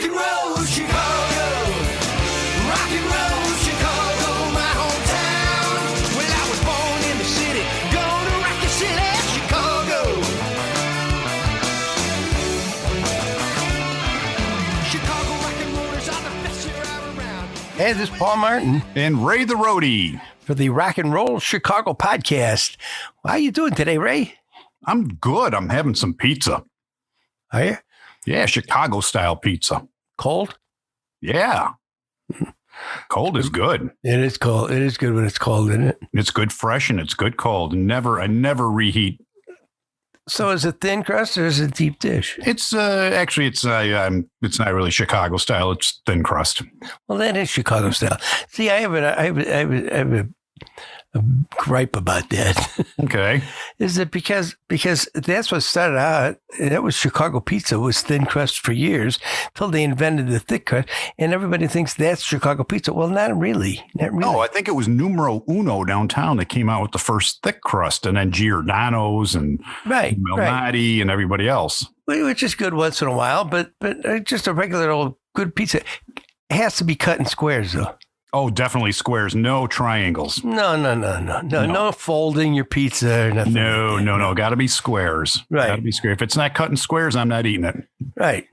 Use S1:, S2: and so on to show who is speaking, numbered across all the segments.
S1: Rock and roll Chicago, rock and roll Chicago, my hometown. Well, I was born in the city, gonna rock your city, Chicago. Chicago rock and rollers are the best you're ever around.
S2: Hey, this is Paul Martin
S3: And Ray the Roadie.
S2: for the Rock and Roll Chicago podcast. How you doing today, Ray?
S3: I'm good. I'm having some pizza.
S2: Are you?
S3: Yeah, Chicago style pizza.
S2: Cold?
S3: Yeah. Cold is good.
S2: It is cold. It is good when it's cold, isn't it?
S3: It's good fresh and it's good cold. I never reheat.
S2: So is it thin crust or is it deep dish?
S3: It's actually it's not really Chicago style. It's thin crust.
S2: Well, that is Chicago style. See, I have a gripe about that.
S3: Okay.
S2: Is it because that's what started out? That was Chicago pizza, was thin crust for years till they invented the thick crust, and everybody thinks that's Chicago pizza. Well, not really.
S3: No, I think it was numero uno downtown that came out with the first thick crust, and then Giordano's and Malnati and everybody else.
S2: Which is good once in a while, but just a regular old good pizza. It has to be cut in squares, though.
S3: Oh, definitely squares, no triangles.
S2: No folding your pizza or nothing.
S3: No. Got to be squares.
S2: Right.
S3: Got to be square. If it's not cut in squares, I'm not eating it.
S2: Right.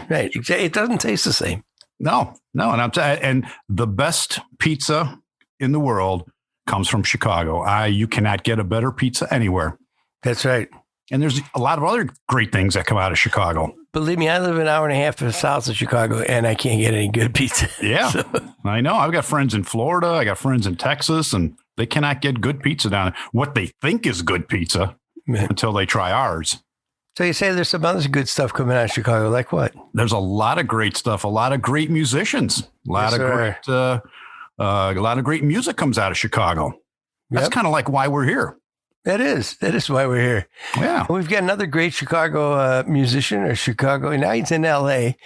S2: It doesn't taste the same.
S3: No. And the best pizza in the world comes from Chicago. You cannot get a better pizza anywhere.
S2: That's right.
S3: And there's a lot of other great things that come out of Chicago.
S2: Believe me, I live an hour and a half south of Chicago, and I can't get any good pizza.
S3: Yeah,
S2: So,
S3: I know. I've got friends in Florida. I got friends in Texas, and they cannot get good pizza down there. What they think is good pizza until they try ours.
S2: so you say there's some other good stuff coming out of Chicago, like what?
S3: There's a lot of great stuff. A lot of great musicians. A lot of great music comes out of Chicago. That's kind of like why we're here.
S2: That is why we're here.
S3: Yeah.
S2: We've got another great Chicago musician, or Chicago. Now he's in L.A.,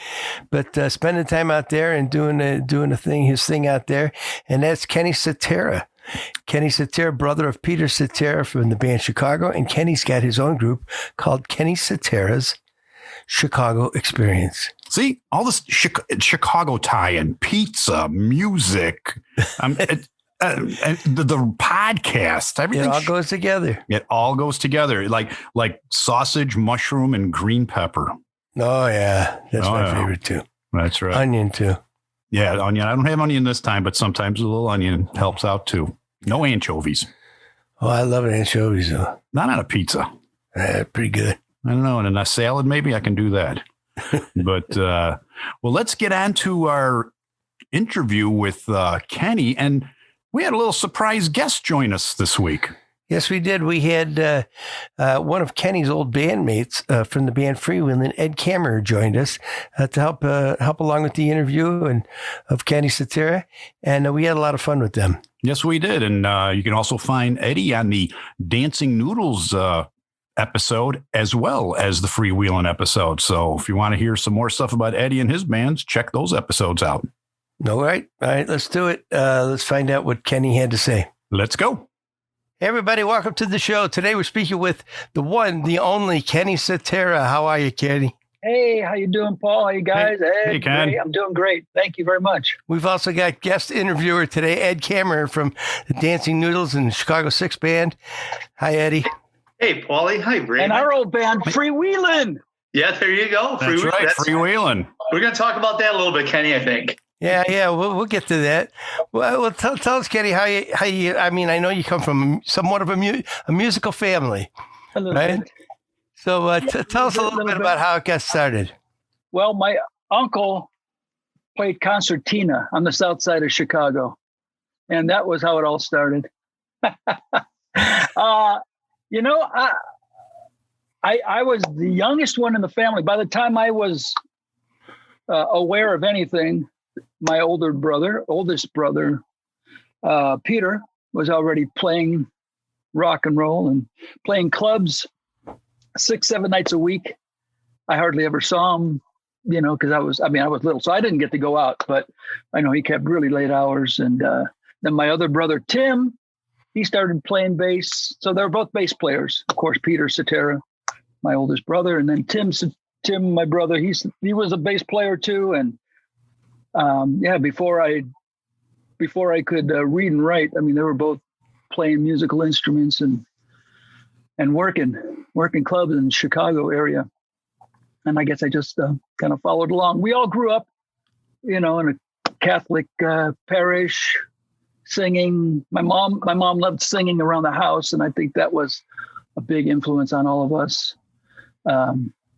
S2: but spending time out there and doing his thing out there, and that's Kenny Cetera. Kenny Cetera, brother of Peter Cetera from the band Chicago, and Kenny's got his own group called Kenny Cetera's Chicago Experience.
S3: See, all this Chicago tie-in, pizza, music, and the podcast, everything.
S2: It all goes together.
S3: It all goes together, like sausage, mushroom, and green pepper.
S2: Oh, yeah. That's my favorite, too.
S3: That's right.
S2: Onion, too.
S3: Yeah, onion. I don't have onion this time, but sometimes a little onion helps out, too. No anchovies.
S2: Oh, I love anchovies, though.
S3: Not on a pizza.
S2: Pretty good.
S3: I don't know. In a salad, maybe I can do that. But, well, let's get on to our interview with Kenny. And we had a little surprise guest join us this week.
S2: Yes, we did. We had one of Kenny's old bandmates from the band Freewheelin, Ed Kammerer, joined us to help along with the interview of Kenny Cetera, and we had a lot of fun with them.
S3: Yes, we did. And you can also find Eddie on the Dancing Noodles episode as well as the Freewheelin episode. So if you want to hear some more stuff about Eddie and his bands, check those episodes out.
S2: All right, let's do it. Let's find out what Kenny had to say.
S3: Let's go.
S2: Hey, everybody, welcome to the show. Today we're speaking with the one, the only Kenny Cetera. How are you, Kenny?
S4: Hey, how you doing, Paul? How you guys?
S3: Hey, Ken.
S4: Ray, I'm doing great. Thank you very much.
S2: We've also got guest interviewer today, Ed Kammerer from the Dancing Noodles and Chicago 6 Band. Hi, Eddie.
S5: Hey, Paulie. Hi, Ray.
S4: And our old band, Freewheelin.
S5: Yeah, there you go.
S3: That's right, Freewheelin.
S5: We're going to talk about that a little bit, Kenny, I think.
S2: Yeah, we'll get to that. Well, tell us, Kenny, how you. I mean, I know you come from somewhat of a musical family, right? Bit. So tell us a little bit about how it got started.
S4: Well, my uncle played concertina on the south side of Chicago, and that was how it all started. I was the youngest one in the family. By the time I was aware of anything, my oldest brother, Peter, was already playing rock and roll and playing clubs 6-7 nights a week. I hardly ever saw him, because I was little, so I didn't get to go out, but I know he kept really late hours. And then my other brother, Tim, he started playing bass. So they were both bass players. Of course, Peter Cetera, my oldest brother, and then Tim Tim, my brother, he was a bass player too. And before I could read and write, I mean, they were both playing musical instruments and working clubs in Chicago area. And I guess I just kind of followed along. We all grew up, in a Catholic parish, singing. My mom loved singing around the house, and I think that was a big influence on all of us.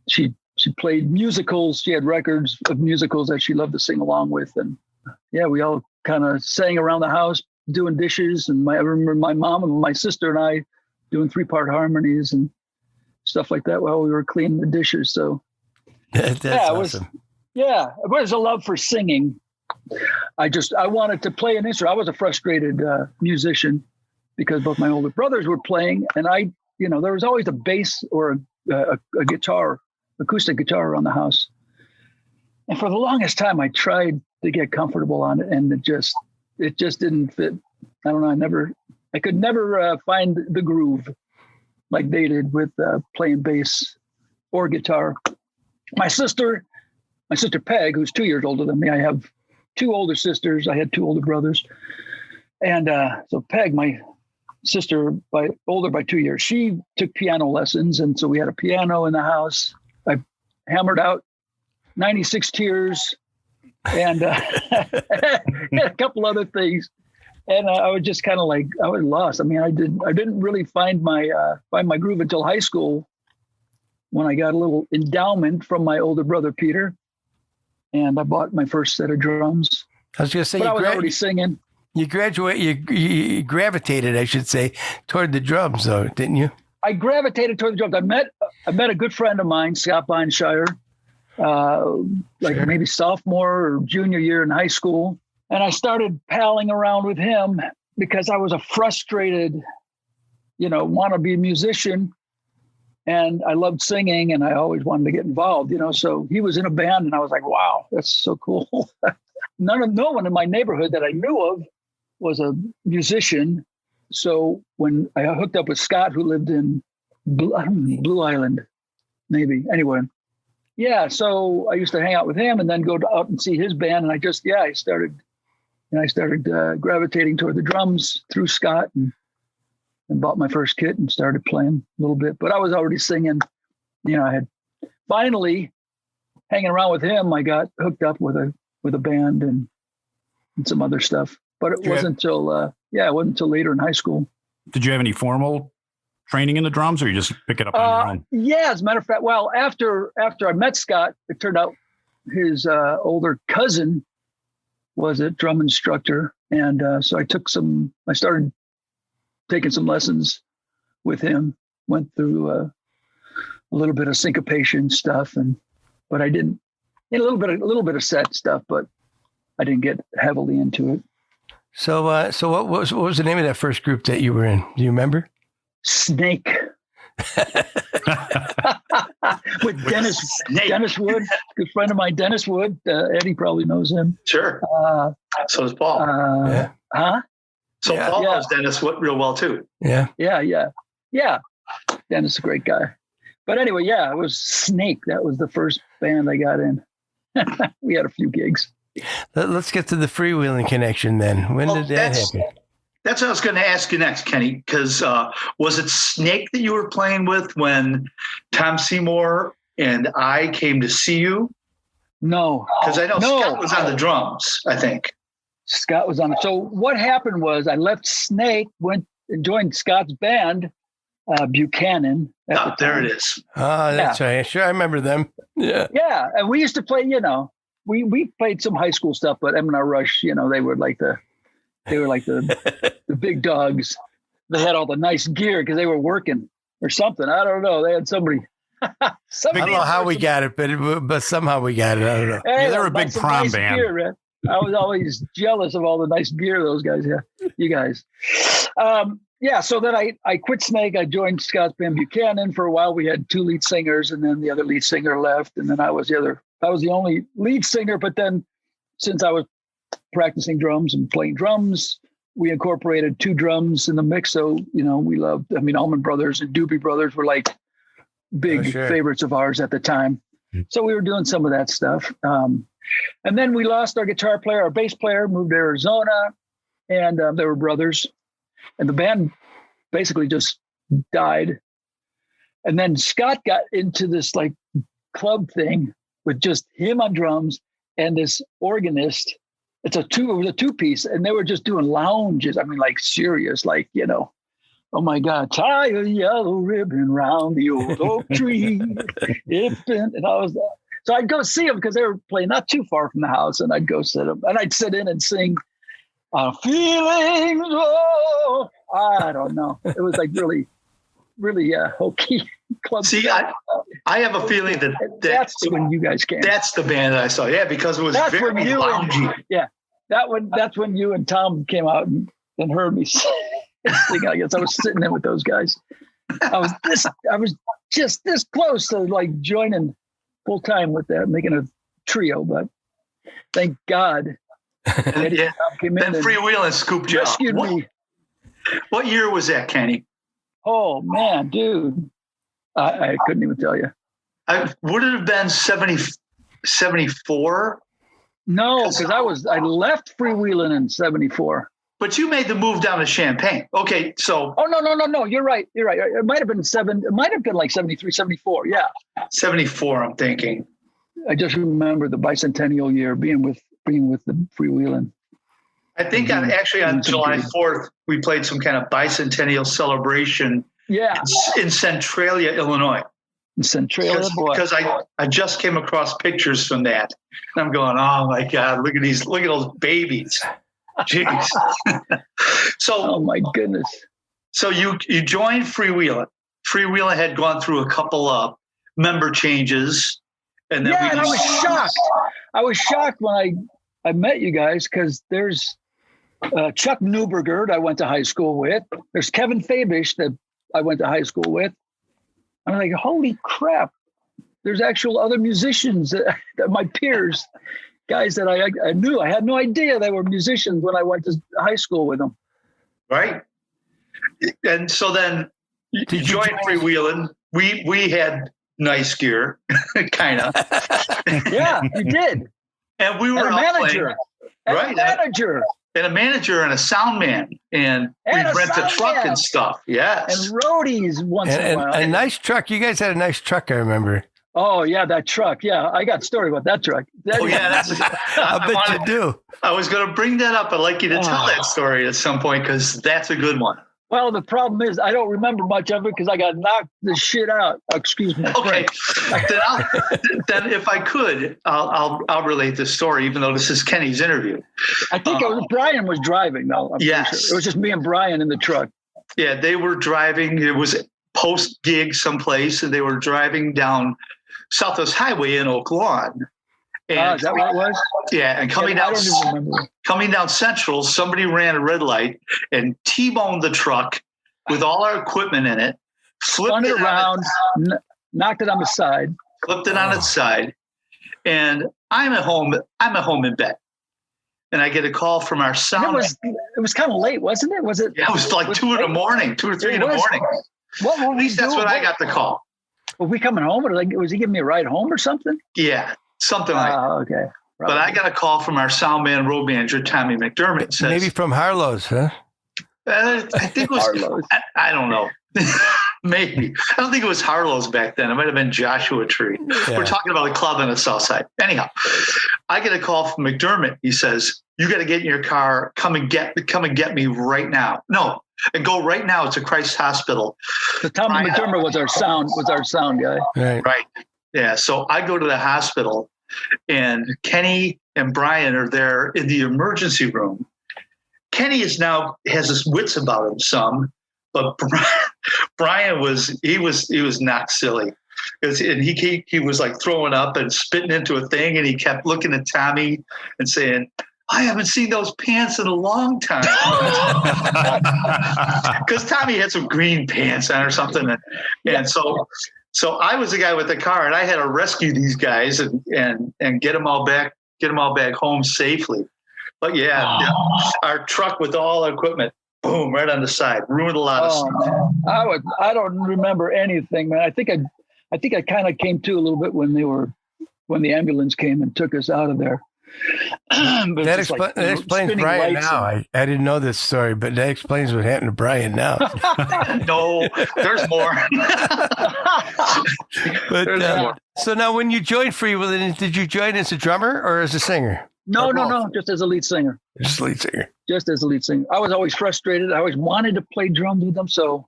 S4: She played musicals. She had records of musicals that she loved to sing along with, and we all kind of sang around the house doing dishes. And I remember my mom and my sister and I doing 3-part harmonies and stuff like that while we were cleaning the dishes. So
S2: That's awesome.
S4: It was a love for singing. I wanted to play an instrument. I was a frustrated musician because both my older brothers were playing, and there was always a bass or a guitar, acoustic guitar around the house. And for the longest time, I tried to get comfortable on it, and it just didn't fit. I don't know. I could never find the groove like they did with playing bass or guitar. My sister Peg, who's 2 years older than me. I have 2 older sisters. I had 2 older brothers. And so Peg, my sister, older by 2 years, she took piano lessons. And so we had a piano in the house. I hammered out 96 Tears and a couple other things. And I was just kind of like, I was lost. I mean, I didn't really find my groove until high school, when I got a little endowment from my older brother, Peter, and I bought my first set of drums.
S2: I was going to say,
S4: I was already singing.
S2: You gravitated, I should say, toward the drums, though, didn't you?
S4: I gravitated toward the drums. I met a good friend of mine, Scott Bonshire, maybe sophomore or junior year in high school. And I started palling around with him because I was a frustrated, wannabe musician. And I loved singing, and I always wanted to get involved, So he was in a band, and I was like, wow, that's so cool. No one in my neighborhood that I knew of was a musician. So when I hooked up with Scott, who lived in Blue Island, maybe. Anyway, so I used to hang out with him and then go out and see his band. And I started gravitating toward the drums through Scott, and bought my first kit and started playing a little bit. But I was already singing. I had finally, hanging around with him, I got hooked up with a band and some other stuff. But it wasn't until later in high school.
S3: Did you have any formal training in the drums, or you just pick it up on your own?
S4: Yeah, as a matter of fact, well, after I met Scott, it turned out his older cousin was a drum instructor. And so I started taking some lessons with him, went through a little bit of syncopation stuff, but I didn't, a little bit of set stuff, but I didn't get heavily into it.
S2: So what was the name of that first group that you were in? Do you remember?
S4: Snake. With Dennis Wood, good friend of mine, Dennis Wood. Eddie probably knows him.
S5: Sure. So does Paul.
S4: Huh?
S5: So Paul knows Dennis real well too.
S2: Yeah.
S4: Dennis is a great guy. But anyway, it was Snake. That was the first band I got in. We had a few gigs.
S2: Let's get to the Freewheelin connection then. When did that happen?
S5: That's what I was going to ask you next, Kenny, because was it Snake that you were playing with when Tom Seymour and I came to see you?
S4: No.
S5: Because I know Scott was on the drums, I think.
S4: Scott was on it. So what happened was I left Snake, went and joined Scott's band, Buchanan.
S5: There it is.
S2: Oh, that's right. Sure, I remember them. Yeah.
S4: Yeah, and we used to play, we played some high school stuff, but M&R Rush, they were like the the big dogs. They had all the nice gear because they were working or something. I don't know. They had somebody. I
S2: don't know how we got it, but somehow we got it. I don't know.
S3: Hey, they were a big prom band.
S4: Gear, I was always jealous of all the nice gear those guys had. You guys. So then I quit Snake. I joined Scott's band Buchanan. For a while we had 2 lead singers, and then the other lead singer left, and then I was the only lead singer. But then since I was practicing drums and playing drums, we incorporated 2 drums in the mix. So, we loved, Allman Brothers and Doobie Brothers were like big favorites of ours at the time. So we were doing some of that stuff. And then we lost our guitar player, our bass player moved to Arizona, and they were brothers. And the band basically just died. And then Scott got into this like club thing with just him on drums and this organist. It was a two-piece, and they were just doing lounges. I mean, like serious, like, you know, oh my God, tie a yellow ribbon round the old oak tree. And I was, so I'd go see them because they were playing not too far from the house, and I'd go sit them, and I'd sit in and sing feelings. Oh, I don't know. It was like really, really hokey club.
S5: See, I have a feeling
S4: that's when you guys came.
S5: That's the band that I saw. Yeah, because it was very loungy.
S4: That's when you and Tom came out and heard me sing. I guess I was sitting there with those guys. I was just this close to like joining full time with that, making a trio, but thank God.
S5: Yeah. Then Freewheelin scooped you up.
S4: Rescued me.
S5: What year was that, Kenny?
S4: Oh man, dude. I couldn't even tell you.
S5: Would it have been 74?
S4: No, because I left Freewheelin in 74.
S5: But you made the move down to Champaign. Okay, so.
S4: Oh, no. You're right. It might have been like 73, 74. Yeah.
S5: 74, I'm thinking.
S4: I just remember the bicentennial year being with the Freewheelin.
S5: I think on July 4th, we played some kind of bicentennial celebration.
S4: Yeah.
S5: In Centralia, Illinois.
S4: Centralia, boy.
S5: Because I just came across pictures from that. And I'm going, oh my God, look at those babies. Jeez.
S4: Oh my goodness.
S5: So you joined Freewheelin. Freewheelin had gone through a couple of member changes. And then
S4: and I was shocked. I was shocked when I met you guys because there's Chuck Neuberger I went to high school with. There's Kevin Fabish that I went to high school with. I'm like, holy crap. There's actual other musicians that my peers, guys that I knew. I had no idea they were musicians when I went to high school with them.
S5: Right. And so then you joined Freewheelin. We had nice gear, kind of.
S4: Yeah, you did.
S5: And we were
S4: a manager.
S5: And a manager and a sound man. And we rent a truck and stuff. Yes.
S4: And roadies once in a while.
S2: A nice truck. You guys had a nice truck, I remember.
S4: Oh, yeah, that truck. Yeah, I got a story about that truck.
S2: I bet you do.
S5: I was going to bring that up. I'd like you to tell that story at some point because that's a good one.
S4: Well, the problem is I don't remember much of it because I got knocked the shit out. Excuse me.
S5: Okay, then if I could, I'll relate this story, even though this is Kenny's interview.
S4: I think Brian was driving though.
S5: Yes,
S4: sure. It was just me and Brian in the truck.
S5: Yeah, they were driving. It was post gig someplace, and they were driving down Southwest Highway in Oak Lawn. And
S4: is that what it was?
S5: Yeah, and coming down Central, somebody ran a red light and T-boned the truck with all our equipment in it,
S4: spun it around, knocked it on the side,
S5: flipped it on its side, and I'm at home in bed, and I get a call from our sound.
S4: It was kind of late, wasn't it? Was it?
S5: Yeah, it was like 2 in the morning, 2 or 3 in the morning.
S4: What were
S5: At least that's when I got the call.
S4: Were we coming home, or was he giving me a ride home or something?
S5: Yeah. Something like that.
S4: Okay.
S5: Probably. But I got a call from our sound man, road manager, Tommy McDermott. Says,
S2: maybe from Harlow's, huh?
S5: I think it was Harlow's. I don't know. Maybe. I don't think it was Harlow's back then. It might have been Joshua Tree. Yeah. We're talking about a club on the south side. Anyhow, I get a call from McDermott. He says, you got to get in your car. Come and get me right now. No. And go right now to Christ Hospital.
S4: So Tommy McDermott was our sound guy.
S5: Right. Yeah, so I go to the hospital, and Kenny and Brian are there in the emergency room. Kenny has his wits about him some, but Brian was not silly, and he was like throwing up and spitting into a thing, and he kept looking at Tommy and saying, I haven't seen those pants in a long time. Because Tommy had some green pants on or something, and so I was the guy with the car, and I had to rescue these guys and get them all back home safely. But our truck with all our equipment, boom, right on the side, ruined a lot of stuff.
S4: I don't remember anything, man. I think I kind of came to a little bit when they were when the ambulance came and took us out of there. But
S2: That,
S4: it's just like,
S2: that explains
S4: spinning
S2: Brian
S4: lights
S2: now.
S4: and-
S2: I didn't know this story, but that explains what happened to Brian now.
S5: No, there's more.
S2: But
S5: There's more.
S2: so now, when you joined Freewheelin, did you join as a drummer or as a singer?
S4: No,
S5: Or both.
S4: no, just as a lead singer.
S2: Just lead singer.
S4: Just as a lead singer. I was always frustrated. I always wanted to play drums with them. So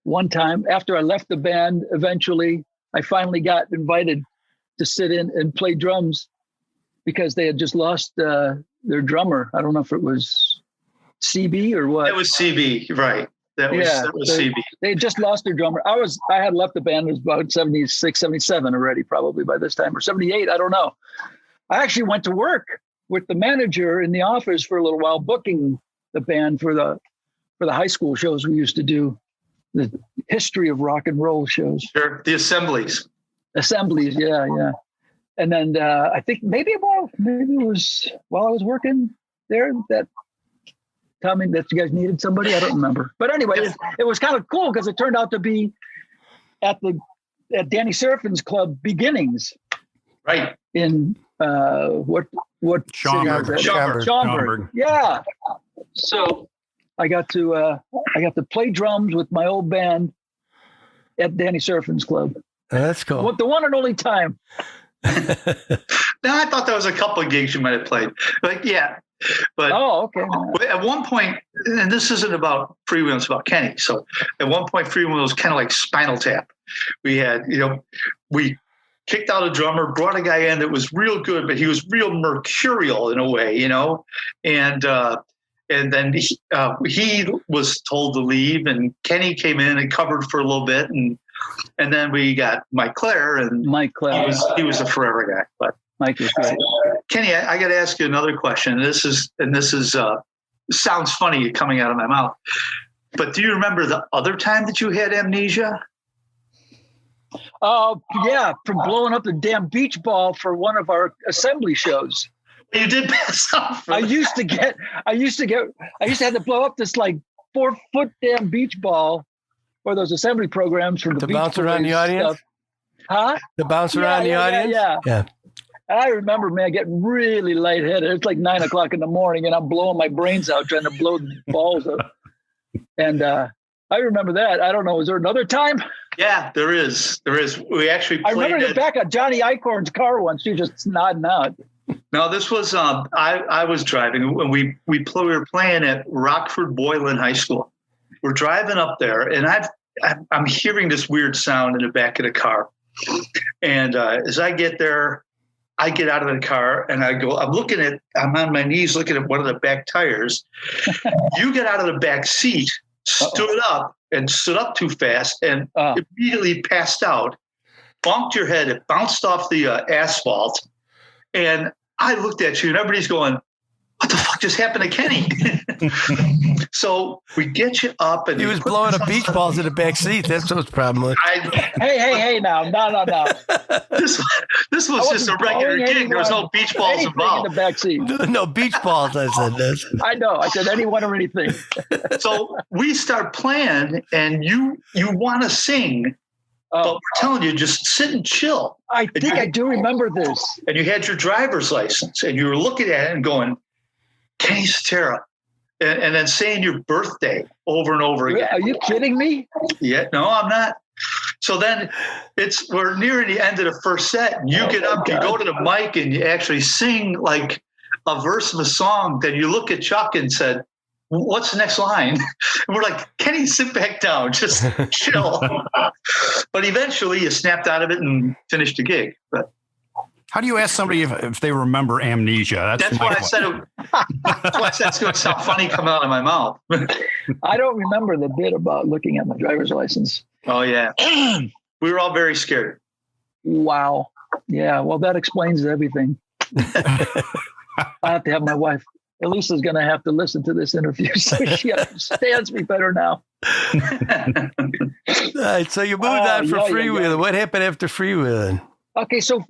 S4: one time after I left the band, eventually I finally got invited to sit in and play drums because they had just lost their drummer. I don't know if it was CB or what.
S5: It was CB, right? That was
S4: so
S5: CB.
S4: They had just lost their drummer. I had left the band. It was about 76, 77 already, probably by this time, or 78. I don't know. I actually went to work with the manager in the office for a little while, booking the band for the high school shows we used to do, the history of rock and roll shows.
S5: Sure. The assemblies.
S4: Assemblies, yeah. And then I think maybe it was while I was working there that Tommy, that you guys needed somebody. I don't remember, but anyway, it was kind of cool because it turned out to be at Danny Serafin's club beginnings
S5: Right.
S4: in what
S3: Schaumburg.
S4: city was that?
S5: Schaumburg.
S4: Schaumburg. Yeah. So I got to play drums with my old band at Danny Serafin's club.
S2: That's cool.
S4: The one and only time.
S5: No, I thought there was a couple of gigs you might have played. Like, yeah. But
S4: Oh, okay.
S5: at one point, and this isn't about Freewheelin, it's about Kenny. So at one point, Freewheelin was kind of like Spinal Tap. We had, we kicked out a drummer, brought a guy in that was real good, but he was real mercurial in a way, and then he was told to leave, and Kenny came in and covered for a little bit, and then we got Mike Clare, and
S4: Mike Clare.
S5: he was a forever guy. But
S4: Mike was great.
S5: Kenny, I got to ask you another question. This is sounds funny coming out of my mouth, but do you remember the other time that you had amnesia?
S4: Yeah, from blowing up the damn beach ball for one of our assembly shows.
S5: You did pass out.
S4: I used to have to blow up this like 4-foot damn beach ball for those assembly programs from the
S2: To
S4: Beach
S2: bounce around
S4: Boys
S2: the audience?
S4: stuff. Huh?
S2: To bounce around the audience?
S4: Yeah. And I remember, man, getting really lightheaded. It's like 9:00 in the morning, and I'm blowing my brains out trying to blow the balls up. And I remember that. I don't know. Is there another time?
S5: Yeah, there is. We actually
S4: I
S5: played
S4: remember
S5: it.
S4: the back of Johnny Eichhorn's car once. She was just nodding out.
S5: No, this was I was driving when we were playing at Rockford Boylan High School. We're driving up there, and I'm hearing this weird sound in the back of the car. And as I get there, I get out of the car and I'm on my knees looking at one of the back tires. You get out of the back seat, stood up too fast, and immediately passed out, bonked your head, it bounced off the asphalt. And I looked at you and everybody's going, what the fuck just happened to Kenny? So we get you up, and
S2: He was blowing up beach balls in the back seat. That's what the problem was.
S4: Hey, now. No.
S5: This was just a regular gig. There was no beach balls
S4: Anything
S5: involved.
S4: in the back seat.
S2: No beach balls, I said this.
S4: I know. I said anyone or anything.
S5: So we start playing, and you want to sing, but we're telling you, just sit and chill.
S4: I think I do remember this.
S5: And you had your driver's license, and you were looking at it and going, Kenny Cetera, and then saying your birthday over and over again.
S4: Are you kidding me?
S5: Yeah, no, I'm not. So then we're nearing the end of the first set, and you get up, you go to the mic, and you actually sing like a verse of a song. Then you look at Chuck and said, what's the next line? And we're like, Kenny, sit back down, just chill. But eventually you snapped out of it and finished the gig. But
S3: How do you ask somebody if they remember amnesia?
S5: that's why I said it's going to sound funny coming out of my mouth.
S4: I don't remember the bit about looking at my driver's license.
S5: Oh, yeah. We were all very scared.
S4: Wow. Yeah. Well, that explains everything. I have to have my wife. Elisa's going to have to listen to this interview, so she understands me better now.
S2: All right, so you moved on from Freewheelin.
S4: Yeah.
S2: What happened after Freewheelin?
S4: Okay. So,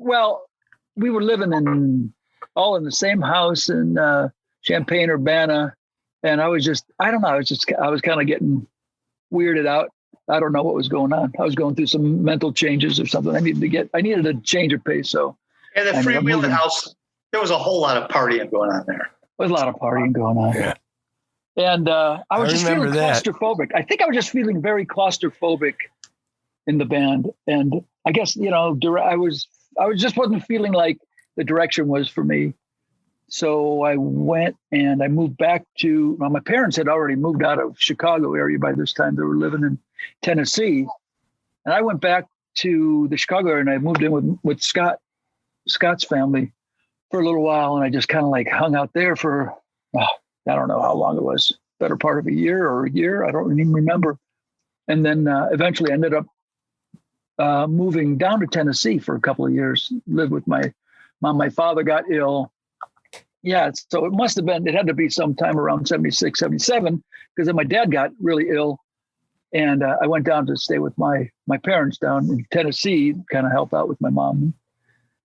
S4: we were living all in the same house in Champaign-Urbana. And I was kind of getting weirded out. I don't know what was going on. I was going through some mental changes or something. I needed a change of pace. So
S5: And the
S4: ended up
S5: Freewheelin
S4: moving.
S5: house, there was a whole lot of partying going on there.
S4: There was a lot of partying going on.
S2: Yeah.
S4: And I was
S2: I
S4: just feeling
S2: remember that.
S4: claustrophobic. I think I was just feeling very claustrophobic in the band. And I guess, I just wasn't feeling like the direction was for me. So I went and I moved back to, my parents had already moved out of Chicago area by this time. They were living in Tennessee. And I went back to the Chicago area and I moved in with Scott's family for a little while. And I just kind of like hung out there for, I don't know how long it was, better part of a year. I don't even remember. And then eventually I ended up moving down to Tennessee for a couple of years, lived with my mom. My father got ill. Yeah, so it had to be sometime around 76, 77, because then my dad got really ill. And I went down to stay with my parents down in Tennessee, kind of help out with my mom,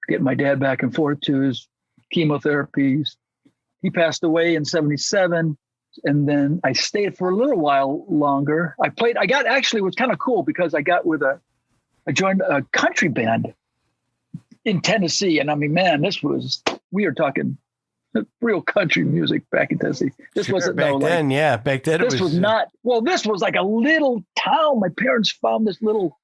S4: get my dad back and forth to his chemotherapies. He passed away in 77. And then I stayed for a little while longer. It was kind of cool because I joined a country band in Tennessee. And I mean, man, we are talking real country music back in Tennessee. This wasn't
S2: back then. Back then
S4: this was not. Well, this was like a little town. My parents found this little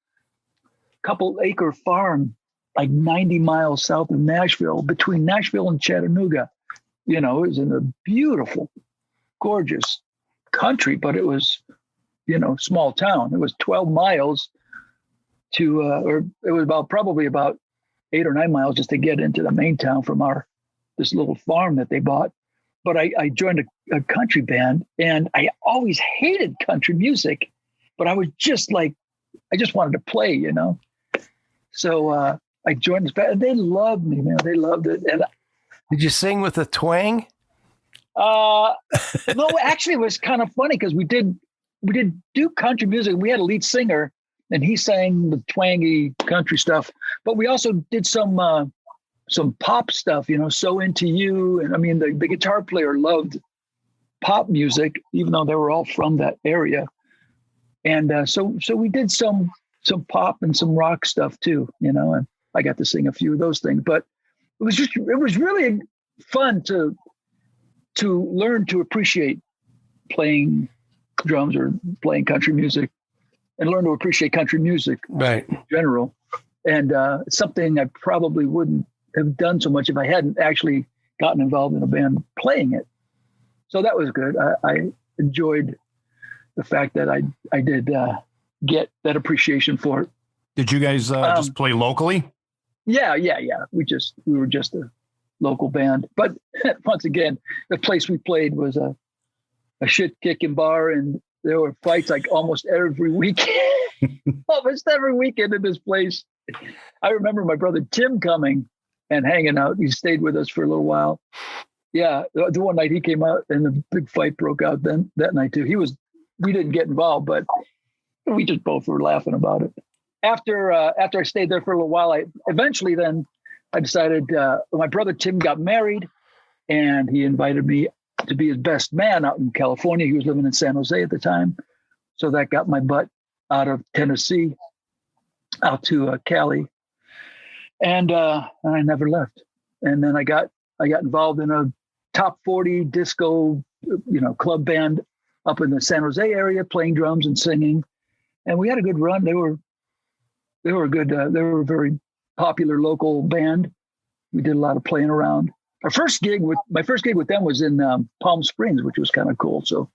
S4: couple acre farm, like 90 miles south of Nashville, between Nashville and Chattanooga. It was in a beautiful, gorgeous country, but it was, small town. It was 12 miles or it was probably about 8 or 9 miles just to get into the main town from this little farm that they bought. But I joined a country band, and I always hated country music, but I was just like, I just wanted to play, So I joined this band, and they loved me, man. They loved it. And
S2: did you sing with a twang?
S4: no, actually, it was kind of funny because we did do country music. We had a lead singer, and he sang the twangy country stuff. But we also did some pop stuff, So Into You. And I mean, the guitar player loved pop music, even though they were all from that area. And so we did some pop and some rock stuff too, and I got to sing a few of those things. But it was really fun to learn to appreciate playing drums or playing country music, and learn to appreciate country music
S2: right
S4: in general. And something I probably wouldn't have done so much if I hadn't actually gotten involved in a band playing it. So that was good. I enjoyed the fact that I did get that appreciation for it.
S3: Did you guys just play locally?
S4: Yeah. We were just a local band. But once again, the place we played was a shit kicking bar, and there were fights like almost every weekend. Almost every weekend in this place. I remember my brother Tim coming and hanging out. He stayed with us for a little while. Yeah, the one night he came out and the big fight broke out then that night too. We didn't get involved, but we just both were laughing about it. After I stayed there for a little while, I decided my brother Tim got married, and he invited me to be his best man out in California. He was living in San Jose at the time. So that got my butt out of Tennessee out to Cali. And I never left. And then I got involved in a top 40 disco, club band up in the San Jose area, playing drums and singing. And we had a good run. They were good. They were a very popular local band. We did a lot of playing around. My first gig with them was in Palm Springs, which was kind of cool. So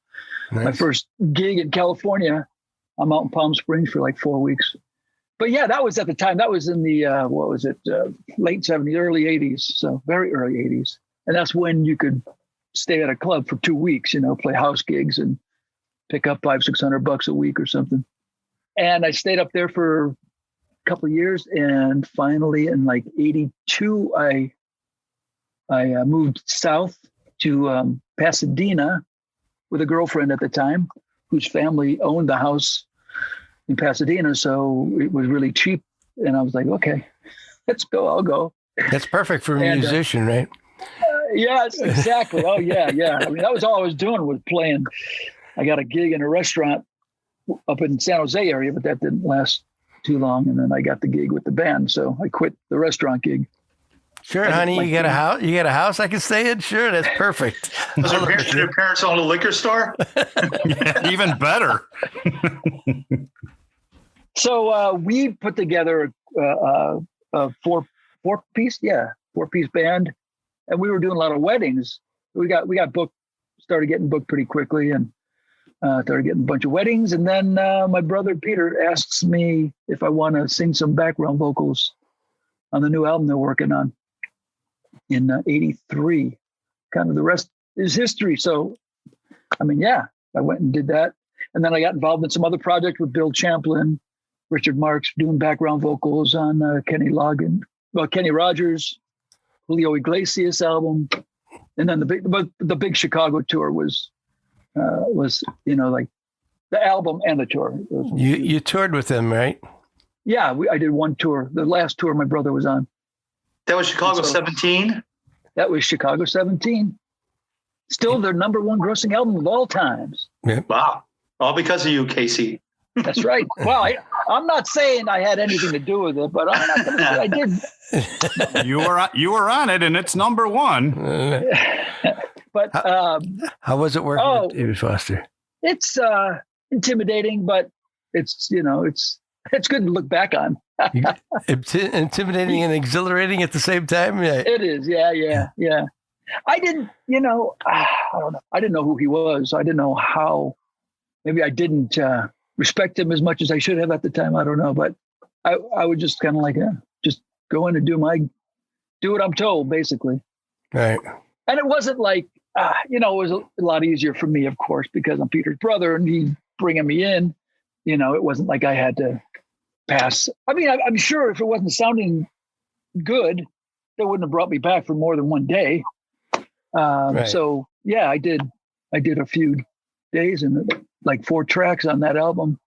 S4: nice. My first gig in California, I'm out in Palm Springs for like 4 weeks. But yeah, that was at the time. That was in the late 70s, early 80s. So very early 80s, and that's when you could stay at a club for 2 weeks. Play house gigs and pick up $500-600 a week or something. And I stayed up there for a couple of years, and finally in like 82, I moved south to Pasadena with a girlfriend at the time, whose family owned the house in Pasadena. So it was really cheap. And I was like, okay, let's go. I'll go.
S2: That's perfect for a musician, right?
S4: Yes, exactly. Oh, yeah. I mean, that was all I was doing, was playing. I got a gig in a restaurant up in San Jose area, but that didn't last too long. And then I got the gig with the band. So I quit the restaurant gig.
S2: Sure, honey. You got a house. You got a house I can stay in. Sure, that's perfect.
S5: Does your parents own a liquor store?
S3: Yeah, even better.
S4: So we put together a four-piece band, and we were doing a lot of weddings. We got booked, started getting booked pretty quickly, and started getting a bunch of weddings. And then my brother Peter asks me if I want to sing some background vocals on the new album they're working on in '83. Kind of the rest is history. So, I mean, yeah, I went and did that. And then I got involved in some other project with Bill Champlin, Richard Marx, doing background vocals on Kenny Rogers, Julio Iglesias album. And then the big Chicago tour was like the album and the tour.
S2: You toured with them, right?
S4: Yeah, I did one tour. The last tour my brother was on.
S5: That was Chicago 17?
S4: That was Chicago 17. Still their number one grossing album of all times.
S2: Yeah.
S5: Wow. All because of you, Casey.
S4: That's right. Well, I'm not saying I had anything to do with it, but I'm not going to say I did.
S3: You were on it, and it's number one.
S4: But
S2: how was it working with David Foster?
S4: It's intimidating, but it's good to look back on.
S2: Intimidating and exhilarating at the same time. Yeah.
S4: It is. Yeah. I didn't, I don't know. I didn't know who he was. I didn't know how. Maybe I didn't respect him as much as I should have at the time. I don't know, but I would just kind of like just go in and do what I'm told, basically.
S2: Right.
S4: And it wasn't like it was a lot easier for me, of course, because I'm Peter's brother and he's bringing me in. It wasn't like I had to pass. I mean, I'm sure if it wasn't sounding good, they wouldn't have brought me back for more than one day.
S2: Right.
S4: So yeah, I did a few days and like 4 tracks on that album.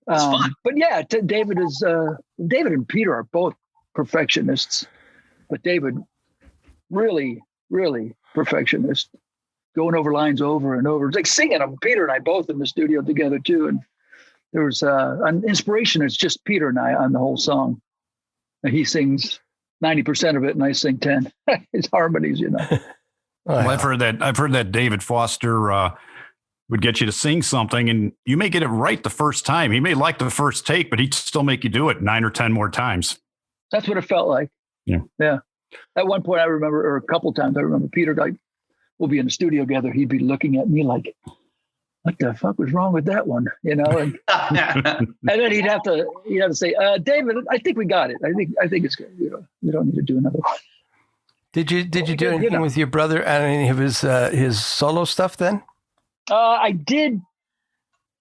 S5: Fun.
S4: But yeah, David and Peter are both perfectionists, but David really, really perfectionist, going over lines over and over. It's like singing them. Peter and I both in the studio together too. And there was an inspiration. It's just Peter and I on the whole song. And he sings 90% of it, and I sing 10. It's harmonies,
S3: Well, I've heard that David Foster would get you to sing something, and you may get it right the first time. He may like the first take, but he'd still make you do it 9 or 10 more times.
S4: That's what it felt like. Yeah. At one point, I remember, or a couple times, I remember Peter, like, we'll be in the studio together. He'd be looking at me like, what the fuck was wrong with that one? And then he'd have to say, David, I think we got it. I think it's good. We don't need to do another one.
S2: Did you do anything with your brother on any of his solo stuff then?
S4: I did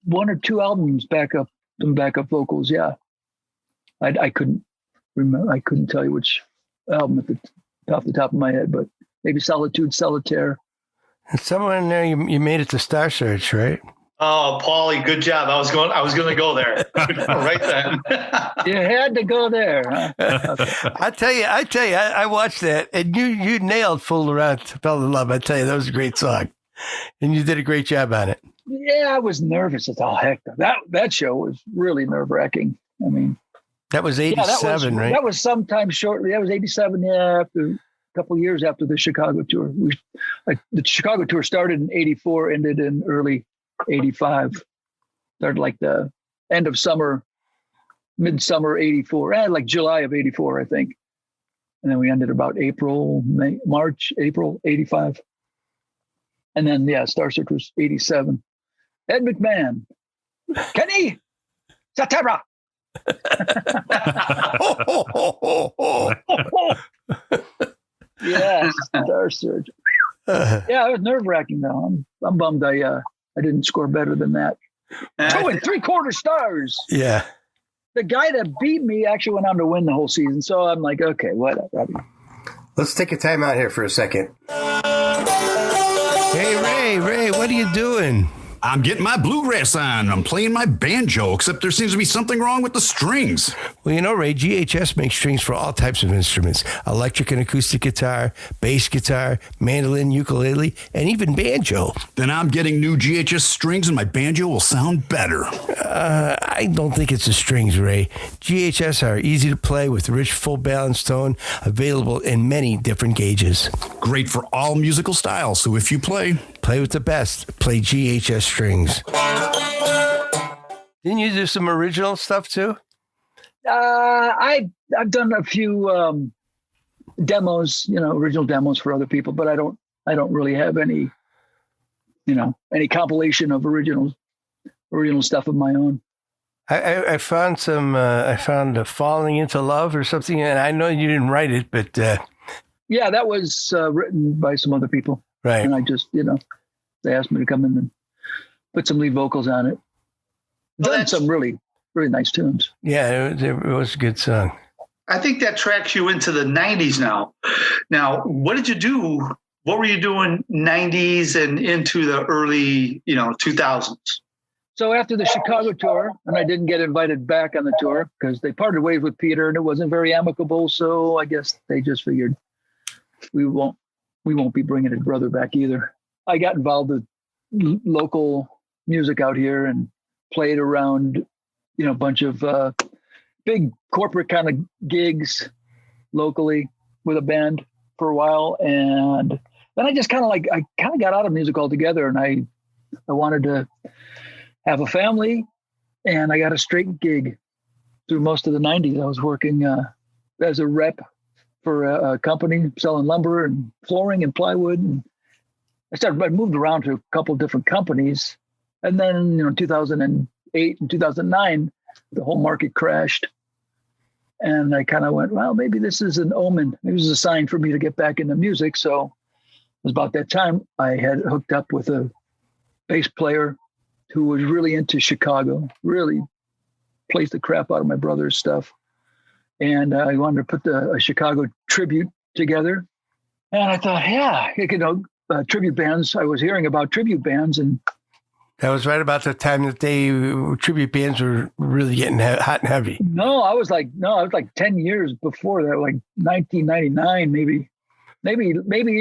S4: 1 or 2 albums, some backup vocals. Yeah. I couldn't remember. I couldn't tell you which album off the top of my head, but maybe Solitude, Solitaire.
S2: And somewhere in there, you made it to Star Search, right?
S5: Oh, Paulie, good job. I was going to go there right then.
S4: You had to go there. Huh? Okay.
S2: I tell you, I watched that, and you nailed "Fool Around to Fell in Love." I tell you, that was a great song, and you did a great job on it.
S4: Yeah, I was nervous as all heck. That show was really nerve-wracking. I mean,
S2: that was '87, right?
S4: That was sometime shortly. That was '87. Yeah, after a couple of years after the Chicago tour. The Chicago tour started in '84, ended in early '85. Started like the end of summer, midsummer '84, like July of '84, I think. And then we ended about March, April '85. And then, yeah, Star Search was '87. Ed McMahon, Kenny Satara. Yeah, Star Search. Yeah, it was nerve-wracking though. I'm bummed I didn't score better than that. 2 3/4 stars.
S2: Yeah.
S4: The guy that beat me actually went on to win the whole season. So I'm like, okay, whatever.
S2: Let's take a time out here for a second. Hey, Ray, what are you doing?
S3: I'm getting my bluegrass on. I'm playing my banjo, except there seems to be something wrong with the strings.
S2: Well, you know, Ray, GHS makes strings for all types of instruments: electric and acoustic guitar, bass guitar, mandolin, ukulele, and even banjo.
S3: Then I'm getting new GHS strings and my banjo will sound better.
S2: I don't think it's the strings, Ray. GHS are easy to play with rich, full balanced tone, available in many different gauges.
S3: Great for all musical styles, so if you play
S2: with the best. Play GHS strings. Didn't you do some original stuff too?
S4: I've done a few demos, original demos for other people, but I don't really have any compilation of original stuff of my own.
S2: I found Falling into Love or something, and I know you didn't write it, but
S4: yeah, that was written by some other people,
S2: right?
S4: And I just they asked me to come in and put some lead vocals on it. Done some really, really nice tunes.
S2: Yeah, it was a good song.
S5: I think that tracks you into the 90s now. Now, what did you do? What were you doing 90s and into the early, 2000s?
S4: So after the Chicago tour, and I didn't get invited back on the tour because they parted ways with Peter and it wasn't very amicable. So I guess they just figured we won't be bringing his brother back either. I got involved with local music out here and played around, a bunch of big corporate kind of gigs locally with a band for a while. And then I just kind of got out of music altogether, and I wanted to have a family, and I got a straight gig through most of the 90s. I was working as a rep for a company selling lumber and flooring and plywood. And I moved around to a couple of different companies. And then, 2008 and 2009, the whole market crashed. And I kind of went, well, maybe this is an omen. Maybe this is a sign for me to get back into music. So it was about that time I had hooked up with a bass player who was really into Chicago, really plays the crap out of my brother's stuff. And I wanted to put a Chicago tribute together. And I thought, yeah, tribute bands. I was hearing about tribute bands, and
S2: that was right about the time that tribute bands were really getting hot and heavy.
S4: No, I was like 10 years before that, like 1999, maybe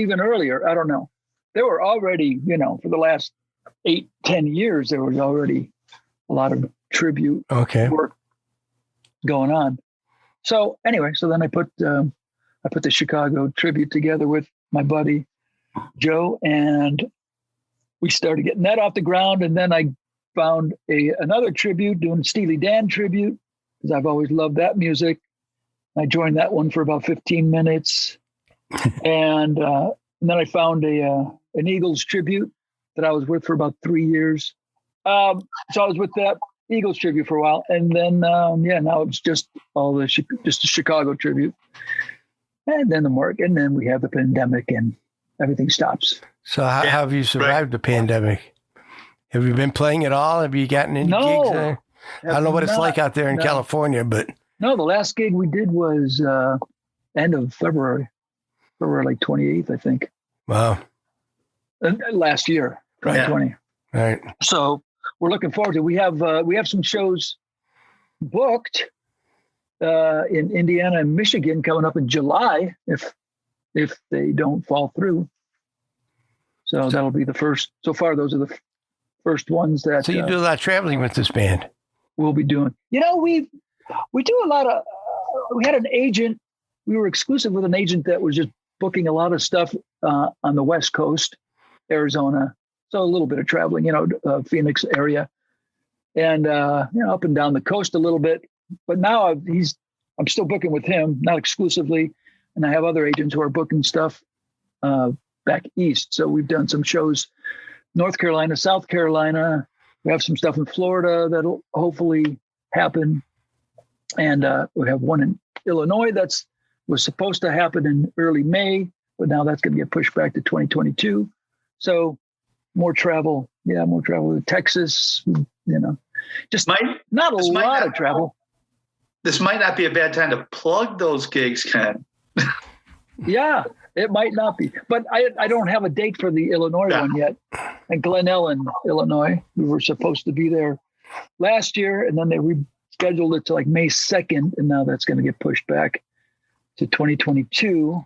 S4: even earlier. I don't know. They were already, for the last 8-10 years, there was already a lot of tribute work going on. So anyway, then I put the Chicago tribute together with my buddy Joe, and we started getting that off the ground. And then I found another tribute, doing Steely Dan tribute, because I've always loved that music. I joined that one for about 15 minutes, and then I found an Eagles tribute that I was with for about 3 years. So I was with that Eagles tribute for a while, and then now it's just just the Chicago tribute, and then and then we have the pandemic and everything stops.
S2: So how have you survived the pandemic? Have you been playing at all? Have you gotten any gigs there? I don't know what it's like out there in California, but
S4: no, the last gig we did was end of February like 28th, I think.
S2: Wow.
S4: Last year, 2020.
S2: Yeah. Right.
S4: So we're looking forward to it. We have some shows booked in Indiana and Michigan coming up in July if they don't fall through. So that'll be the first. So far, those are the first ones that.
S2: So you do a lot of traveling with this band.
S4: We'll be doing. We do a lot of. We had an agent. We were exclusive with an agent that was just booking a lot of stuff on the West Coast, Arizona. So a little bit of traveling, Phoenix area, and up and down the coast a little bit. But now I'm still booking with him, not exclusively, and I have other agents who are booking stuff back east. So we've done some shows, North Carolina, South Carolina. We have some stuff in Florida that'll hopefully happen, and we have one in Illinois was supposed to happen in early May, but now that's going to get pushed back to 2022. So more travel to Texas, just not a lot of travel.
S5: This might not be a bad time to plug those gigs, Ken.
S4: Yeah, it might not be, but I don't have a date for the Illinois one yet. and Glen Ellen, Illinois. We were supposed to be there last year, and then they rescheduled it to like May 2nd, and now that's going to get pushed back to 2022.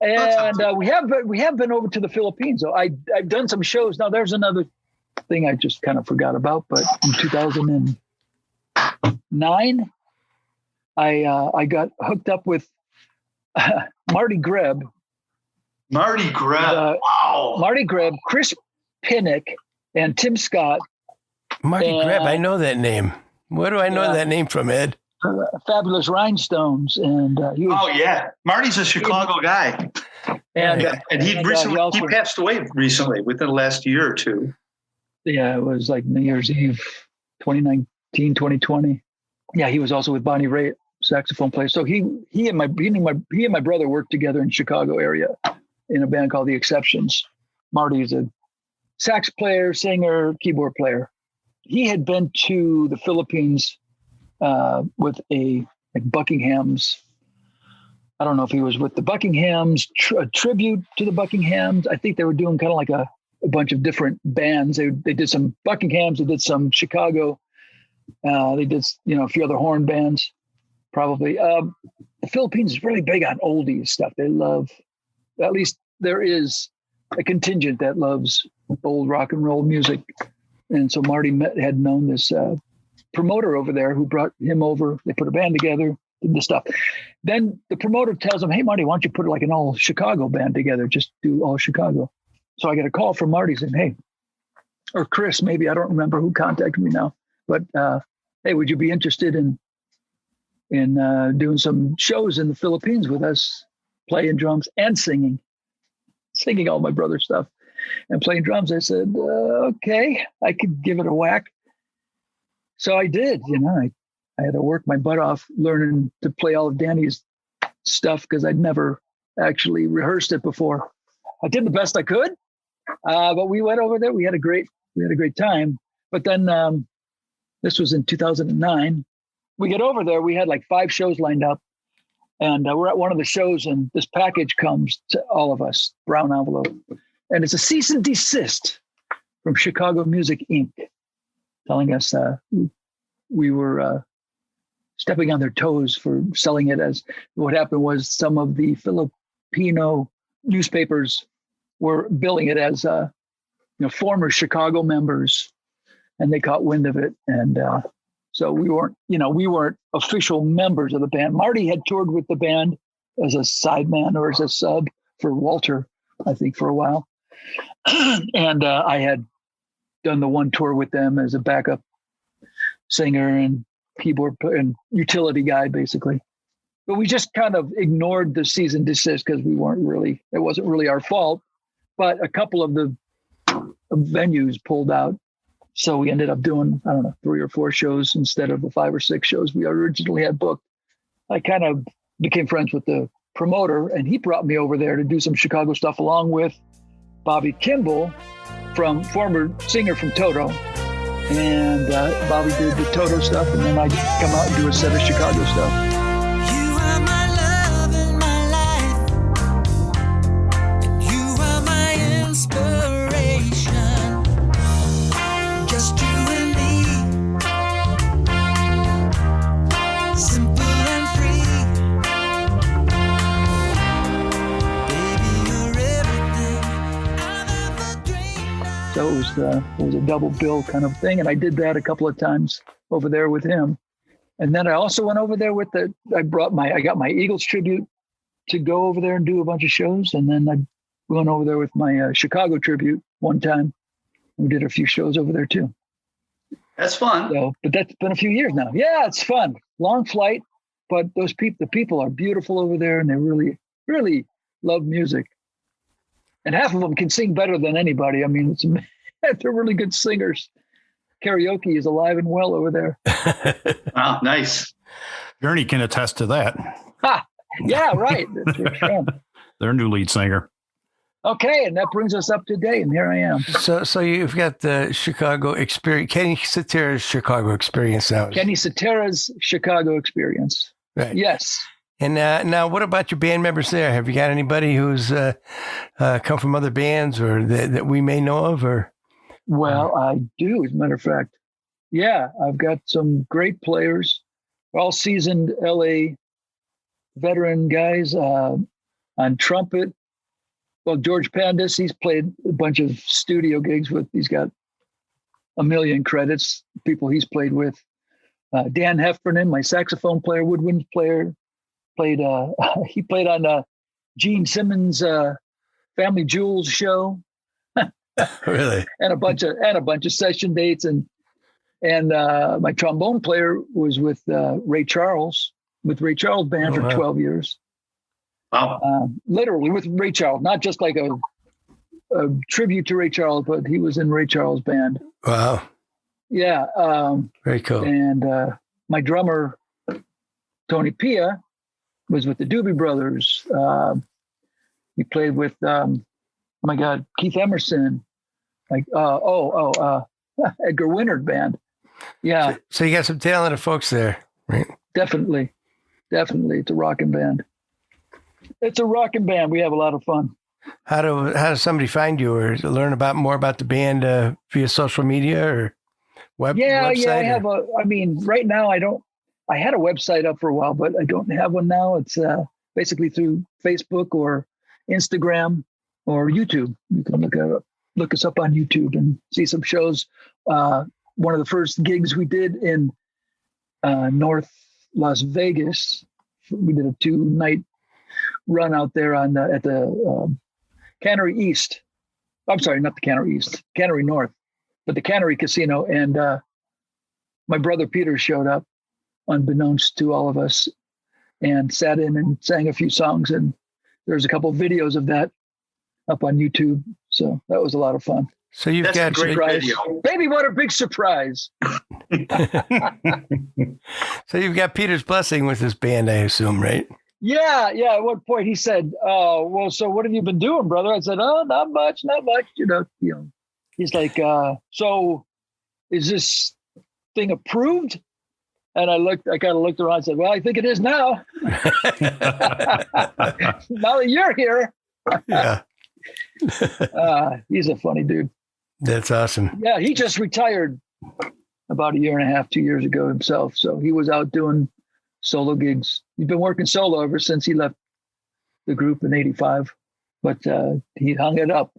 S4: And we have been over to the Philippines. So I've done some shows. Now there's another thing I just kind of forgot about, but in 2009, I got hooked up with Marty Greb.
S5: Marty Greb. Wow.
S4: Marty Greb, Chris Pinnock, and Tim Scott.
S2: Marty Greb, I know that name. Where do I know that name from, Ed?
S4: Fabulous Rhinestones, and he was,
S5: Oh yeah, Marty's a Chicago guy, and he passed away recently, within the last year or two.
S4: Yeah, it was like New Year's Eve, 2019, 2020. Yeah, he was also with Bonnie Raitt, saxophone player. So he and my brother worked together in Chicago area in a band called The Exceptions. Marty is a sax player, singer, keyboard player. He had been to the Philippines with Buckingham's. I don't know if he was with the Buckinghams, a tribute to the Buckinghams. I think they were doing kind of like a bunch of different bands. They did some Buckinghams, they did some Chicago. They did, a few other horn bands, probably. The Philippines is really big on oldies stuff. They love, at least there is a contingent that loves old rock and roll music. And so Marty had known this promoter over there who brought him over. They put a band together, did this stuff. Then the promoter tells him, "Hey, Marty, why don't you put like an all Chicago band together? Just do all Chicago." So I get a call from Marty saying, "Hey," or Chris, maybe, I don't remember who contacted me now, but "Hey, would you be interested in doing some shows in the Philippines with us, playing drums and singing all my brother's stuff and playing drums?" I said, "Okay, I could give it a whack." So I did. I had to work my butt off learning to play all of Danny's stuff because I'd never actually rehearsed it before. I did the best I could, but we went over there. We had a great time. But then this was in 2009. We get over there. We had like 5 shows lined up, and we're at one of the shows, and this package comes to all of us, brown envelope, and it's a cease and desist from Chicago Music Inc., telling us we were stepping on their toes for selling it. As what happened was some of the Filipino newspapers were billing it as former Chicago members, and they caught wind of it, and so we weren't official members of the band. Marty had toured with the band as a sideman or as a sub for Walter, I think, for a while, and I had done the one tour with them as a backup singer and keyboard and utility guy, basically. But we just kind of ignored the cease and desist because it wasn't really our fault. But a couple of the venues pulled out. So we ended up doing, 3 or 4 shows instead of the 5 or 6 shows we originally had booked. I kind of became friends with the promoter, and he brought me over there to do some Chicago stuff along with Bobby Kimball, former singer from Toto. And Bobby did the Toto stuff, and then I'd come out and do a set of Chicago stuff.
S1: You are my love and my life. You are my inspiration. Just you and me. Simple and free. Baby, you're everything I've ever dreamed of.
S4: So it was a double bill kind of thing. And I did that a couple of times over there with him. And then I also went over there I got my Eagles tribute to go over there and do a bunch of shows. And then I went over there with my Chicago tribute one time. We did a few shows over there too.
S5: That's fun.
S4: So, but that's been a few years now. Yeah, it's fun. Long flight, but the people are beautiful over there, and they really, really love music. And half of them can sing better than anybody. I mean, they're really good singers. Karaoke is alive and well over there.
S5: Wow, nice.
S3: Ernie can attest to that.
S4: Ha! Yeah, right. That's Rich Fromm.
S3: Their new lead singer.
S4: Okay, and that brings us up to date, and here I am.
S2: So you've got the Chicago experience, Kenny Cetera's Chicago experience now.
S4: Kenny Cetera's Chicago experience.
S2: Right.
S4: Yes.
S2: And now, what about your band members there? Have you got anybody who's come from other bands or that we may know of? Or
S4: Well, I do, as a matter of fact. Yeah, I've got some great players, all seasoned LA veteran guys on trumpet. Well, George Pandis, he's played a bunch of studio gigs with. He's got a million credits, people he's played with. Dan Heffernan, my saxophone player, woodwind player, he played on Gene Simmons' Family Jewels show.
S2: Really?
S4: and a bunch of session dates, and my trombone player was with Ray Charles Band for 12 years.
S5: Wow.
S4: Literally with Ray Charles, not just like a tribute to Ray Charles, but he was in Ray Charles Band.
S2: Wow.
S4: Yeah.
S2: Very cool.
S4: And my drummer, Tony Pia, was with the Doobie Brothers. He played with, Keith Emerson, Edgar Winard Band. Yeah.
S2: So you got some talented folks there, right?
S4: Definitely. It's a rocking band. We have a lot of fun.
S2: How does somebody find you or learn more about the band via social media or website?
S4: Yeah. I have right now I had a website up for a while, but I don't have one now. It's basically through Facebook or Instagram or YouTube. You can look us up on YouTube and see some shows. One of the first gigs we did in North Las Vegas, we did a 2-night run out there at the Cannery East. I'm sorry, not the Cannery East, Cannery North, but the Cannery Casino. And my brother Peter showed up, unbeknownst to all of us, and sat in and sang a few songs. And there's a couple of videos of that up on YouTube. So that was a lot of fun.
S2: So you've got
S5: a great video.
S4: Baby, what a big surprise.
S2: So you've got Peter's blessing with this band, I assume, right?
S4: Yeah. At one point he said, "Oh, well, so what have you been doing, brother?" I said, "Oh, not much. You know." He's like, "So is this thing approved?" And I kind of looked around and said, "Well, I think it is now." Now that you're here.
S2: Yeah.
S4: He's a funny dude.
S2: That's awesome.
S4: Yeah, he just retired about 1.5 years, 2 years ago himself. So he was out doing solo gigs. He's been working solo ever since he left the group in '85. But he hung it up,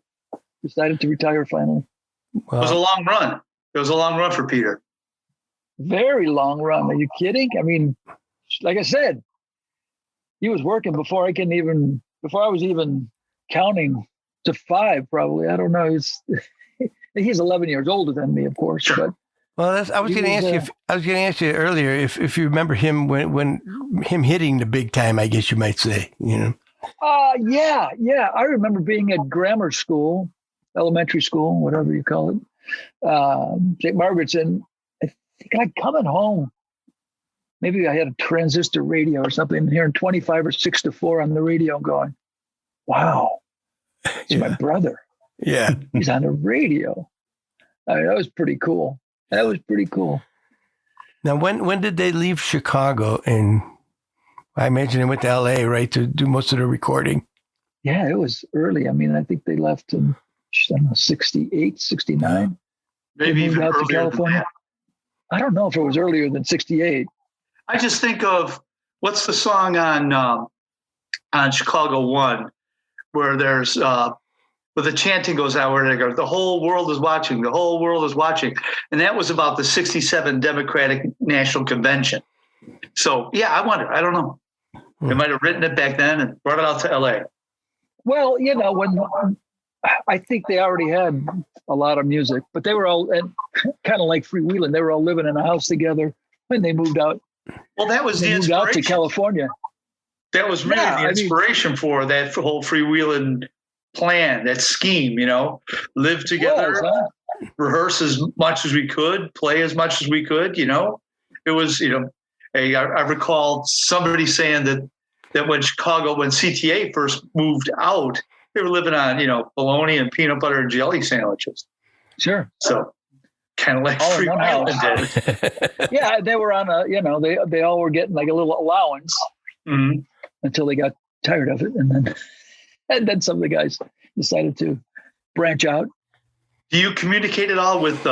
S4: decided to retire finally.
S2: Well,
S5: It was a long run. It was a long run for Peter.
S4: Very long run. Are you kidding? I mean, like I said, he was working before I was even counting to 5, probably. I don't know. He's 11 years older than me, of course.
S5: Sure.
S4: But
S2: I was going to ask you earlier if you remember him when him hitting the big time, I guess you might say, Yeah.
S4: I remember being at grammar school, elementary school, whatever you call it, St. Margaret's, and I think I'd coming home. Maybe I had a transistor radio or something, hearing 25 or 6 to 4 on the radio, going, "Wow, it's my brother.
S2: Yeah.
S4: He's on the radio." I mean, that was pretty cool.
S2: Now, when did they leave Chicago? And I imagine they went to LA, right, to do most of the recording.
S4: Yeah, it was early. I mean, I think they left in 68, 69.
S5: Maybe
S4: They moved
S5: even
S4: out to
S5: earlier than
S4: California.
S5: that.
S4: I don't know if it was earlier than 68.
S5: I just think of what's the song on Chicago One, where there's where the chanting goes out, where they go, "The whole world is watching. The whole world is watching," and that was about the '67 Democratic National Convention. So yeah, I wonder. I don't know. They might have written it back then and brought it out to LA.
S4: Well, when I think they already had a lot of music, but they were all kind of like Freewheelin. They were all living in a house together when they moved out.
S5: Well, that was the
S4: They moved out to
S5: inspiration.
S4: California.
S5: That was really the inspiration for that whole Freewheelin plan, that scheme. Live together,
S4: Was, huh?
S5: rehearse as much as we could, play as much as we could. It was. I recall somebody saying that when CTA first moved out, they were living on bologna and peanut butter and jelly sandwiches.
S4: Sure.
S5: So kind of like
S4: All in one
S5: Freewheelin
S4: house.
S5: did.
S4: Yeah, they were on they all were getting like a little allowance
S5: Mhm.
S4: until they got tired of it, and then some of the guys decided to branch out.
S5: Do you communicate at all with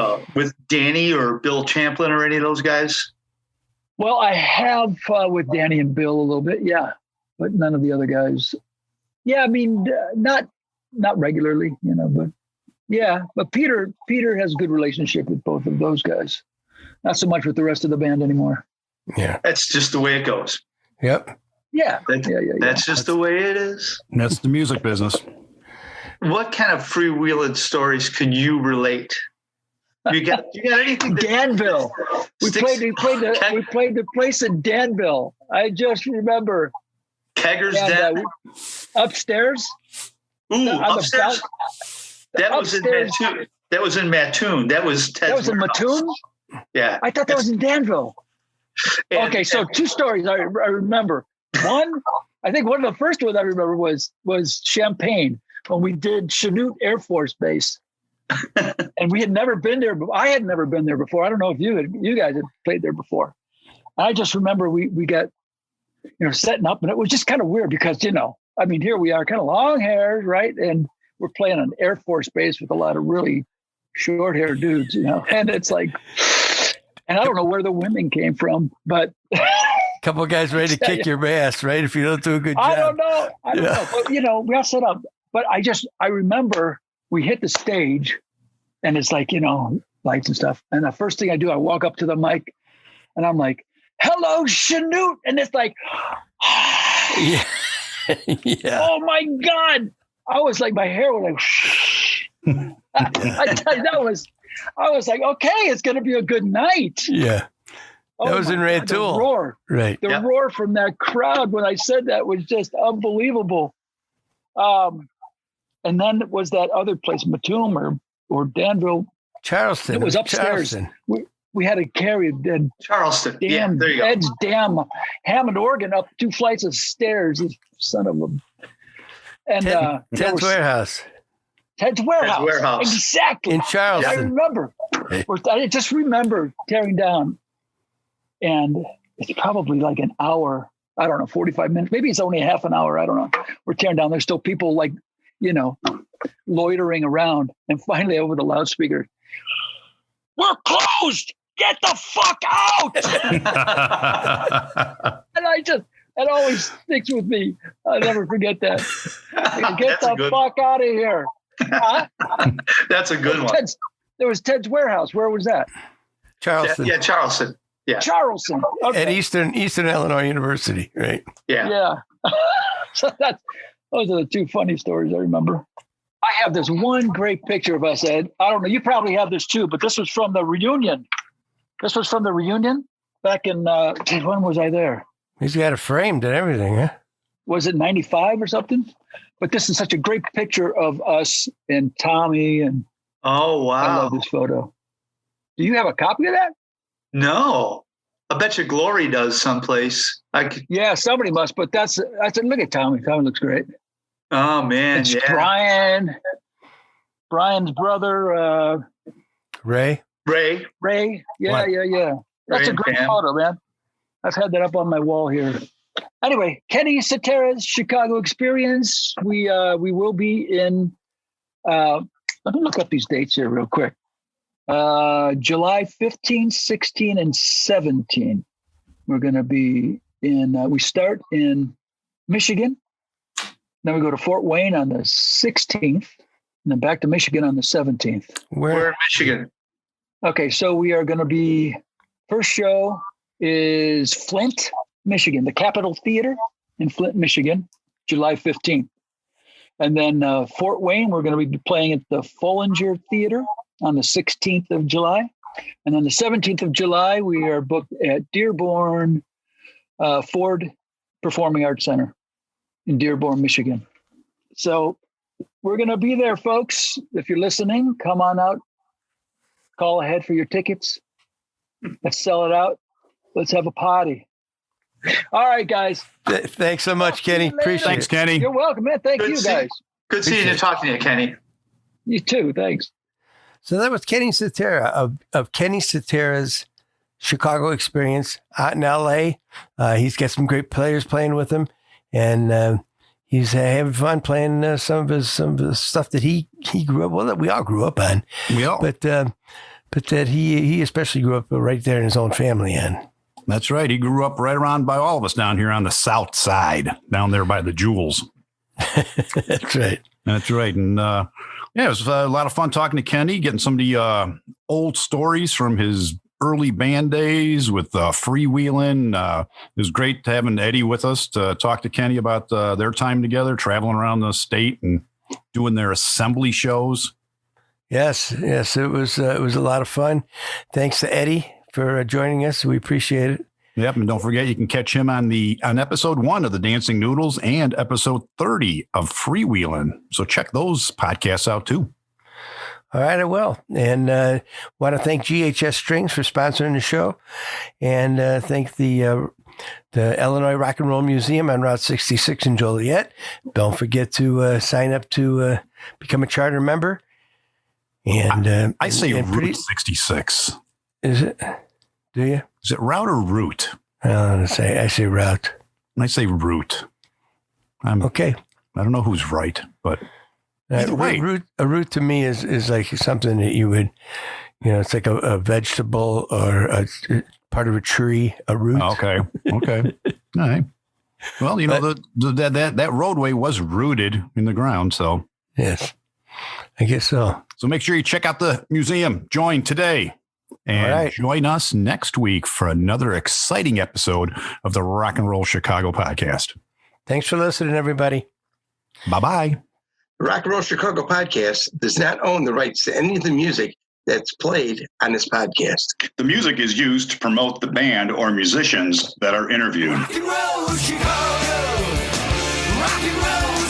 S5: Danny or Bill Champlin or any of those guys?
S4: Well, I have with Danny and Bill a little bit, yeah, but none of the other guys. Yeah, I mean, not regularly, but yeah. But Peter has a good relationship with both of those guys. Not so much with the rest of the band anymore.
S2: Yeah,
S5: that's just the way it goes.
S2: Yep.
S4: Yeah,
S5: That's just the way it is.
S3: That's the music business.
S5: What kind of freewheeling stories can you relate? You got anything?
S4: Danville. We played the place in Danville. I just remember.
S5: Kegger's Den.
S4: Upstairs.
S5: Ooh, upstairs. That was in Mattoon. That was in Mattoon. That was Ted's
S4: That was in Mattoon?
S5: Yeah.
S4: I thought that was in Danville. Okay, so two stories I remember. One, I think one of the first ones I remember was Champaign when we did Chanute Air Force Base. And we had never been there. I had never been there before. I don't know if you guys had played there before. I just remember we got, setting up, and it was just kind of weird because, I mean, here we are, kind of long hairs, right? And we're playing on Air Force Base with a lot of really short haired dudes, and it's like, and I don't know where the women came from, but
S2: couple of guys ready to kick your ass, right? If you don't do a good job.
S4: I don't know. But, we all set up. But I remember we hit the stage and it's like, lights and stuff. And the first thing I do, I walk up to the mic and I'm like, hello, Chanute. And it's like,
S2: yeah. Yeah.
S4: Oh my God. I was like, my hair was like, I tell you, I was like, okay, it's going to be a good night.
S2: Yeah. That was in Rantoul.
S4: The roar.
S2: Right.
S4: The roar from that crowd when I said that was just unbelievable. And then it was that other place, Mattoon or Danville.
S2: Charleston.
S4: It was upstairs. We had to carry
S5: Charleston.
S4: Damn,
S5: there you go.
S4: Ed's damn Hammond organ up 2 flights of stairs. This son of a. And
S2: Ted's Warehouse.
S4: Ted's Warehouse. Exactly.
S2: In Charleston.
S4: I remember. I just remember tearing down. And it's probably like an hour. I don't know, 45 minutes. Maybe it's only a half an hour. I don't know. We're tearing down. There's still people like, loitering around. And finally over the loudspeaker, we're closed. Get the fuck out. And that always sticks with me. I'll never forget that. Get the fuck out of here. Huh?
S5: That's a good one.
S4: There was Ted's Warehouse. Where was that?
S2: Charleston.
S5: Yeah, Charleston. Yeah.
S4: Charleston. Okay.
S2: At Eastern Illinois University, right?
S5: Yeah.
S4: Yeah. So those are the two funny stories I remember. I have this one great picture of us, Ed. I don't know. You probably have this too, but this was from the reunion. Back in, when was I there?
S2: He's got it framed and everything, huh?
S4: Was it 95 or something? But this is such a great picture of us and Tommy. And
S5: oh, wow.
S4: I love this photo. Do you have a copy of that?
S5: No. I bet you Glory does someplace.
S4: Yeah, somebody must. But I said, look at Tommy. Tommy looks great.
S5: Oh, man.
S4: It's Brian's brother.
S5: Ray.
S4: Yeah. That's a great photo, man. I've had that up on my wall here. Anyway, Kenny Cetera's Chicago Experience. We will be in, let me look up these dates here real quick. July 15, 16, and 17. We're going to be we start in Michigan. Then we go to Fort Wayne on the 16th, and then back to Michigan on the 17th.
S5: We're in Michigan.
S4: Okay, so we are going to be, first show is Flint, Michigan, the Capitol Theater in Flint, Michigan, July 15th. And then Fort Wayne, we're going to be playing at the Follinger Theater on the 16th of July. And on the 17th of July, we are booked at Dearborn Ford Performing Arts Center in Dearborn, Michigan. So we're going to be there, folks. If you're listening, come on out. Call ahead for your tickets. Let's sell it out. Let's have a party. All right, guys.
S2: Thanks so much, Kenny. Appreciate it.
S3: Thanks, Kenny.
S4: You're welcome, man. Thank you, guys.
S5: Good seeing you, talking to you, Kenny.
S4: You too. Thanks.
S2: So that was Kenny Cetera of Kenny Cetera's Chicago Experience out in LA. He's got some great players playing with him, and he's having fun playing some of his stuff that he grew up, well, that we all grew up on. But that he especially grew up right there in his own family on.
S3: That's right. He grew up right around by all of us down here on the south side, down there by the Jewels.
S2: That's right.
S3: That's right. And it was a lot of fun talking to Kenny, getting some of the old stories from his early band days with Freewheelin. It was great having Eddie with us to talk to Kenny about their time together, traveling around the state and doing their assembly shows. Yes.
S2: It was a lot of fun. Thanks to Eddie for joining us. We appreciate it.
S3: Yep, and don't forget you can catch him on episode 1 of the Dancing Noodles and episode 30 of Freewheelin. So check those podcasts out too.
S2: All right, I will. And want to thank GHS Strings for sponsoring the show, and thank the Illinois Rock and Roll Museum on Route 66 in Joliet. Don't forget to sign up to become a charter member. And
S3: I say Route 66.
S2: Is it? Do you?
S3: Is it route or route?
S2: I say route.
S3: I say route.
S2: Okay.
S3: I don't know who's right, but either way.
S2: A root to me is like something that you would, it's like a vegetable or a part of a tree, a root.
S3: Okay. All right. Well, that roadway was rooted in the ground, so.
S2: Yes, I guess so.
S3: So make sure you check out the museum. Join today. And join us next week for another exciting episode of the Rock and Roll Chicago podcast.
S2: Thanks for listening, everybody.
S3: Bye-bye.
S6: The Rock and Roll Chicago podcast does not own the rights to any of the music that's played on this podcast.
S7: The music is used to promote the band or musicians that are interviewed.
S1: Rock and roll Chicago. Rock and roll